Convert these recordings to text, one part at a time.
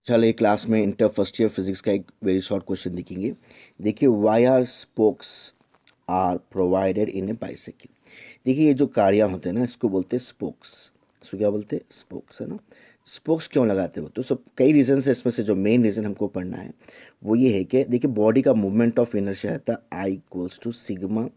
चलिए क्लास में inter first year physics का एक वेरी शॉर्ट क्वेश्चन देखेंगे। देखिए, why are spokes are provided in a bicycle. देखिए, ये जो गाड़ियाँ होते हैं ना, इसको बोलते हैं स्पोक्स। इसको क्या बोलते हैं? स्पोक्स, है ना। स्पोक्स क्यों लगाते हो? तो सब कई रीज़न है, इसमें से जो मेन रीज़न हमको पढ़ना है वो ये है कि देखिए, बॉडी का मूवमेंट ऑफ इनर्शिया रहता है I equals to sigma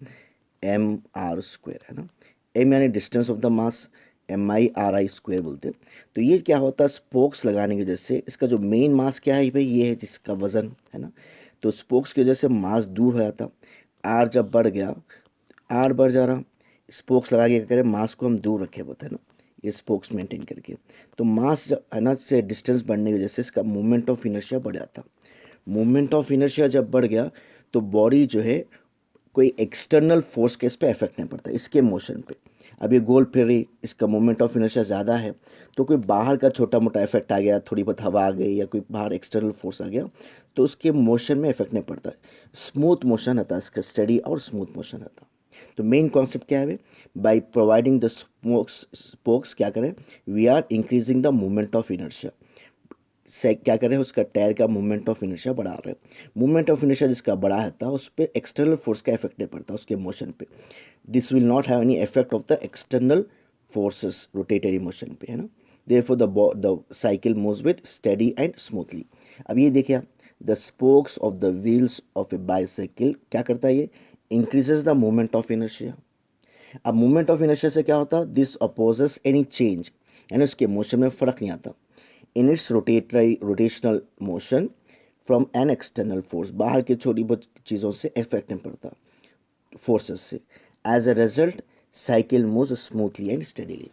M R square, है ना। एम यानी distance of the mass, M I R I square बोलते हैं। तो ये क्या होता है, स्पोक्स लगाने की वजह से इसका जो मेन मास क्या है भाई, ये है जिसका वजन, है ना। तो स्पोक्स की वजह से मास दूर हो जाता। आर जब बढ़ गया, आर बढ़ जा रहा, स्पोक्स लगा के क्या करें, मास को हम दूर रखे होते हैं ना, ये स्पोक्स मेंटेन करके। तो मास है ना से डिस्टेंस बढ़ने की वजह से इसका मूवमेंट ऑफ इनर्शिया बढ़ जाता। मूवमेंट ऑफ इनर्शिया जब बढ़ गया तो बॉडी जो है, कोई एक्सटर्नल फोर्स के इस पे इफेक्ट नहीं पड़ता इसके मोशन पे। अब ये गोल फिर रही, इसका मोमेंट ऑफ इनर्शिया ज़्यादा है, तो कोई बाहर का छोटा मोटा इफेक्ट आ गया, थोड़ी बहुत हवा आ गई या कोई बाहर एक्सटर्नल फोर्स आ गया, तो उसके मोशन में इफेक्ट नहीं पड़ता। स्मूथ मोशन आता है इसका, स्टडी और स्मूथ मोशन आता। तो मेन कॉन्सेप्ट क्या है? By providing the spokes, spokes क्या करें, we are increasing the movement of inertia. से क्या कर रहे हैं, उसका टायर का मूवमेंट ऑफ इनर्शिया बढ़ा रहे हैं। मूवमेंट ऑफ इनर्शिया जिसका बढ़ा रहता है उस पर एक्सटर्नल फोर्स का इफेक्ट नहीं पड़ता उसके मोशन पे। This will not have any effect of the external forces rotatory motion पे, है ना। Therefore the cycle moves with steady and smoothly. अब ये देखिए आप, the spokes of the wheels of a bicycle क्या करता है, ये increases the movement of inertia. अब मूवमेंट ऑफ इनर्शिया से क्या होता है, दिस अपोजेस एनी चेंज, यानी उसके मोशन में फ़र्क नहीं आता in its rotational motion from an external force. बाहर की छोटी बहुत चीज़ों से इफेक्ट नहीं पड़ता फोर्सेस से। As a result cycle moves smoothly and steadily.